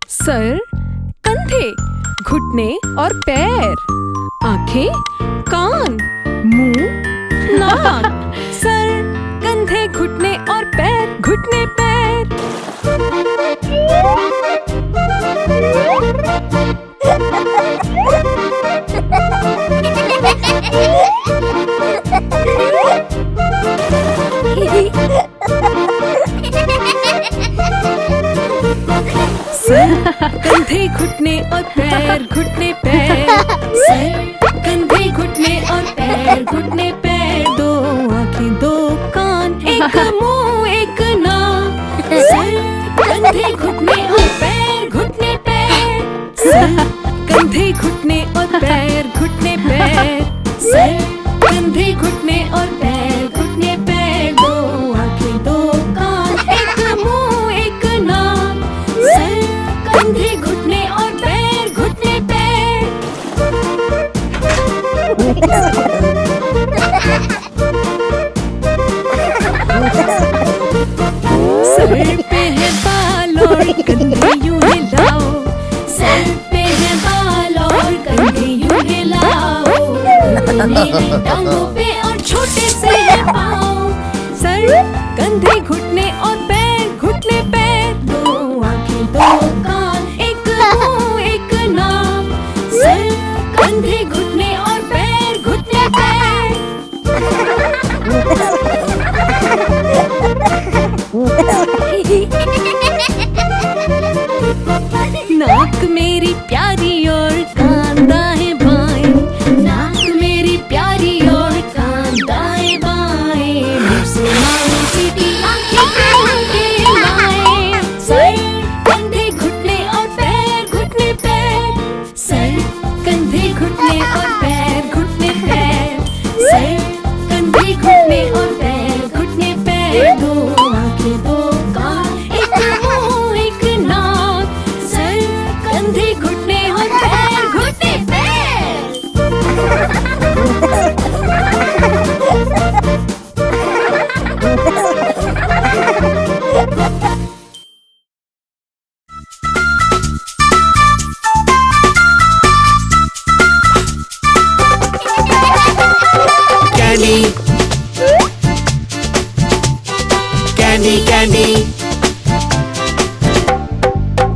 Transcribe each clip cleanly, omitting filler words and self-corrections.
Sir, कंधे, घुटने और पैर, आंखें, कान, मुंह, नाक। सर, कंधे, घुटने और पैर, घुटने पैर। सर, कंधे, घुटने और पैर, घुटने पैर। सर, कंधे, घुटने और पैर, घुटने पैर। दो आंखें, दो कान, एक मुंह, एक नाक। सर, कंधे, घुटने और पैर, घुटने पैर। सर, कंधे, घुटने और पैर, घुटने पैर। सर, कंधे, घुटने और पैर, घुटने पैर। दो आंखें, दो कान, एक मुंह, एक नाक। सर, कंधे, घुटने और पैर, घुटने पैर। सर पे है बाल और कंधे यूं हिलाओ। सर पे है बाल और कंधे यूं हिलाओ। मेरे टांगों पे और छोटे से है पाँव। सर, कंधे, घुटने और पैर, घुटने पैर। दो आंखें, दो कान, एक मुंह, एक नाक। सर, कंधे, घुटने और पैर, घुटने पैर। नाक मेरी प्यारी और कान दाएं बाएं। नाक मेरी प्यारी और कान दाएं बाएं। मुंह से मारो सीटी, आंखें कान के लाएं। सर, कंधे, घुटने और पैर, घुटने पैर। सर, कंधे, घुटने और पैर, घुटने पैर। सर, कंधे, घुटने और पैर, घुटने पैर। दो आंखें, दो कान, एक मुंह, एक नाक। सर, कंधे, घुटने और पैर, घुटने पैर। Candy, candy, candy,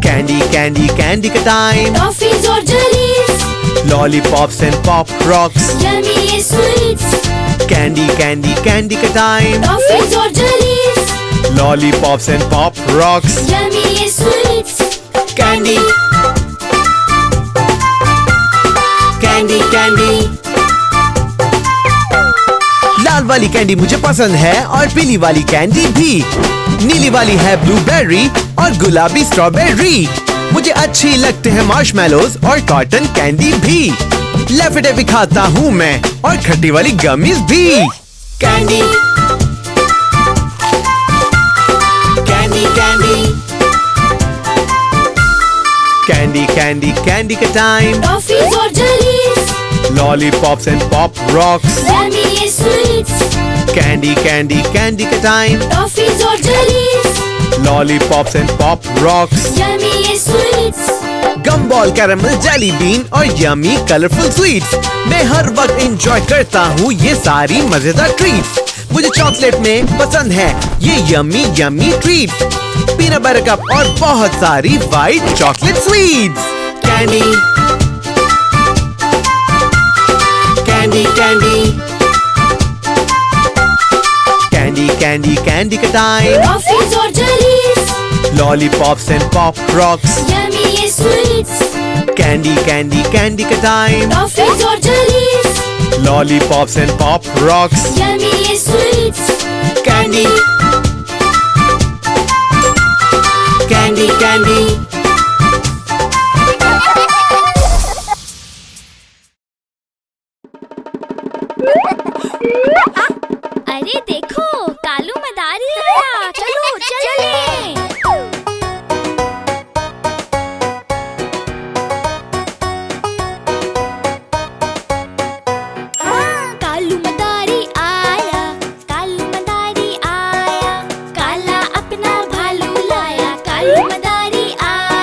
candy, candy, candy का time. टॉफीज और Jalees, Lollipops and pop rocks. Yummy ये स्वीट्स। Candy, candy, candy का time. टॉफीज और Jalees, Lollipops and pop rocks. Yummy ये स्वीट्स। Candy, candy, candy. लाल वाली कैंडी मुझे पसंद है और पीली वाली कैंडी भी। नीली वाली है ब्लूबेरी और गुलाबी स्ट्रॉबेरी। मुझे अच्छी लगते हैं मार्शमैलोज और कॉटन कैंडी भी। लेफेटे भी खाता हूँ मैं और खट्टी वाली गमीज भी। Candy, candy, candy, candy, candy, candy का टाइम. टॉफीज और Jalees, Lollipops and pop rocks. Yummy ये स्वीट्स. Candy, candy, candy का टाइम. टॉफीज और Jalees, Lollipops and pop rocks. Yummy ये sweets. Gumball, caramel, jelly been और यमी कलरफुल स्वीट्स. मैं हर वक्त enjoy करता हूँ ये सारी मजेदार ट्रीट्स. मुझे चॉकलेट में पसंद है ये yummy yummy treats. Peanut butter cup और बहुत सारी white chocolate sweets. Candy, candy, candy, candy, candy, candy का टाइम. टॉफीज और Jalees, Lollipops and pop rocks. Yummy ये स्वीट्स. Candy, candy, candy का टाइम. टॉफीज और Jalees, Lollipops and pop rocks. Yummy ये sweets. Candy, candy, candy. अरे देखो कालू मदारी आया. चलो चले. कालू मदारी आया, कालू मदारी आया, काला अपना भालू लाया. कालू मदारी आया.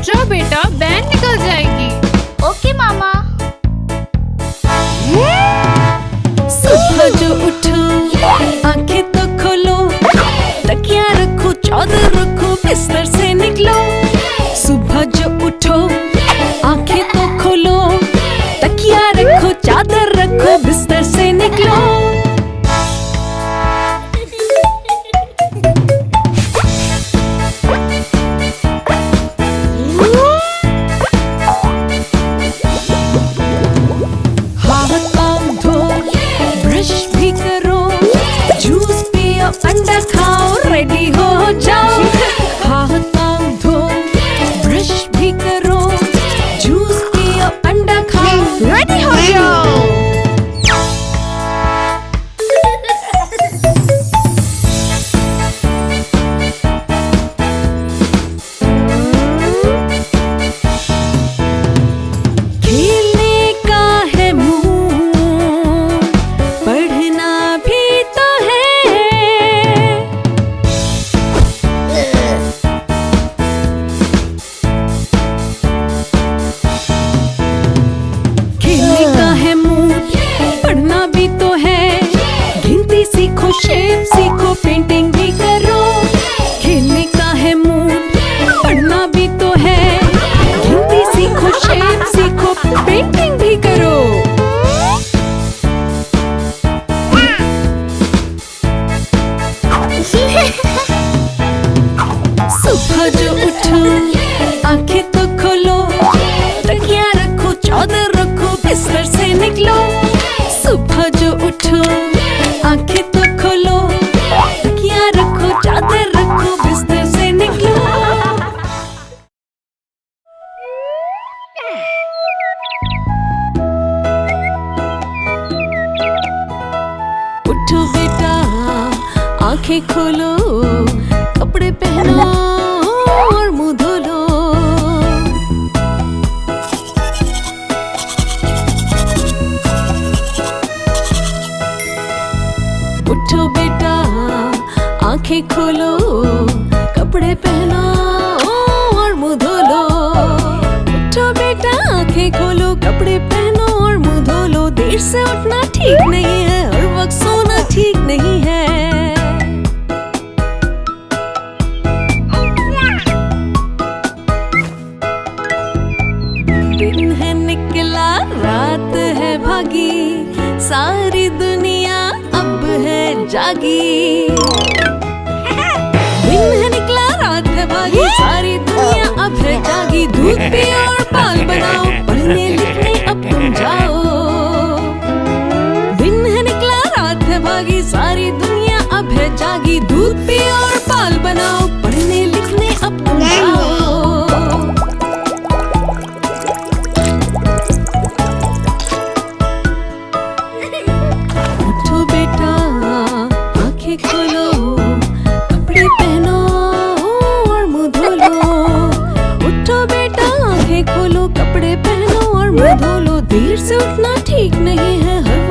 उठ जाओ बेटा, बैंड निकल जाएगी। ओके मामा। सुबह जो उठो आंखें तो खोलो, तकिया रखो चादर रखो बिस्तर से निकलो। सुबह जो उठो आंखें तो खोलो, तकिया रखो चादर रखो बिस्तर से निकलो। अंडा खाओ, रेडी हो जाओ। हाथ पाँव धो, ब्रश भी करो, जूस पियो, अंडा खाओ, रेडी हो जाओ। खेलने का है मूड, पढ़ना भी तो है। शेप सीखो, पेंटिंग भी करो। खेलने का है मूड, पढ़ना भी तो है। गिनती सीखो, शेप सीखो, पेंटिंग भी करो। सुबह जो उठो आंखें तो खोलो, तकिया रखो चादर रखो बिस्तर से निकलो। सुबह जो उठो आंखें तो खोलो, तकिया रखो चादर रखो बिस्तर से निकलो। उठो बेटा आंखें खोलो, कपड़े पहनो और मुंह धो लो। उठो बेटा आंखें खोलो, कपड़े पहनो और मुंह धो लो। उठो बेटा आंखें खोलो, कपड़े पहनो और मुंह धो लो। देर से उठना ठीक नहीं है, हर वक्त सोना ठीक नहीं है। दिन है निकला, रात है भागी, सारी दुनिया अब है जागी। दिन है निकला, रात है भागी, सारी दुनिया अब है जागी। दूध पियो और पाल बनाओ, पढ़ने लिखने अब तुम जाओ। दिन है निकला, रात है भागी, सारी दुनिया अब है जागी। दूध पियो और पाल बनाओ, पढ़ने लिखने अब तुम जाओ। खोलो, कपड़े पहनो और मुंह धो लो। उठो बेटा आंखें खोलो, कपड़े पहनो और मुंह धो लो। देर से उठना ठीक नहीं है, हर